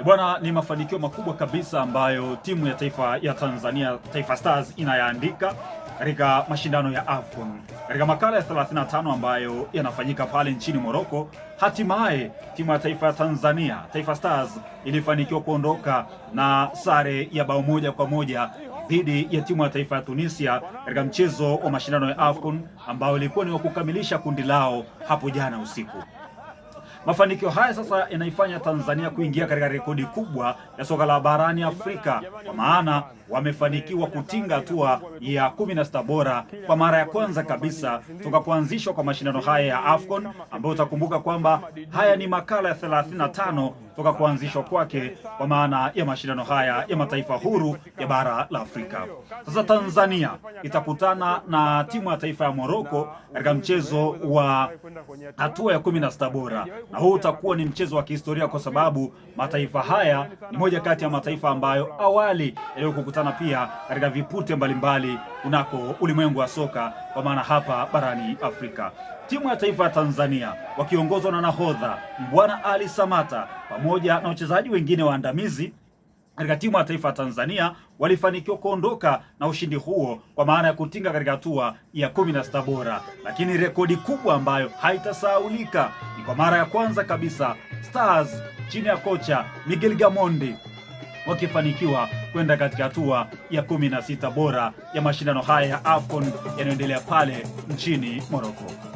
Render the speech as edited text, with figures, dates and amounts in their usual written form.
Bwana, ni mafanikio makubwa kabisa ambayo timu ya taifa ya Tanzania, Taifa Stars, inayaandika katika mashindano ya AFCON. Katika makala ya 35 ambayo yanafanyika pale nchini Morocco, hatimaye timu ya taifa ya Tanzania, Taifa Stars, ilifanikiwa kuondoka na sare ya bao 1-1 dhidi ya timu ya taifa ya Tunisia katika mchezo wa mashindano ya AFCON ambao ilikuwa ni wa kukamilisha kundi lao hapo jana usiku. Mafanikio haya sasa yanaifanya Tanzania kuingia katika rekodi kubwa ya soka la barani Afrika, kwa maana wamefanikiwa kutinga hatua ya 16 bora kwa mara ya kwanza kabisa toka kuanzishwa kwa mashindano haya ya AFCON, ambayo utakumbuka kwamba haya ni makala ya 35 toka kuanzishwa kwake, kwa maana ya mashindano haya ya mataifa huru ya bara la Afrika. Sasa Tanzania itakutana na timu ya taifa ya Morocco katika mchezo wa hatua ya 16 bora, na huu utakuwa ni mchezo wa kihistoria kwa sababu mataifa haya ni moja kati ya mataifa ambayo awali yaliyokutana pia katika vipute mbalimbali kunako ulimwengu wa soka, kwa maana hapa barani Afrika. Timu ya taifa ya Tanzania wakiongozwa na nahodha Mbwana Ali Samata pamoja na wachezaji wengine waandamizi katika timu ya taifa ya Tanzania walifanikiwa kuondoka na ushindi huo, kwa maana ya kutinga katika hatua ya 16 bora. Lakini rekodi kubwa ambayo haitasahaulika ni kwa mara ya kwanza kabisa Stars chini ya kocha Miguel Gamondi wakifanikiwa kwenda katika hatua ya 16 bora ya mashindano haya ya AFCON yanayoendelea pale nchini Morocco.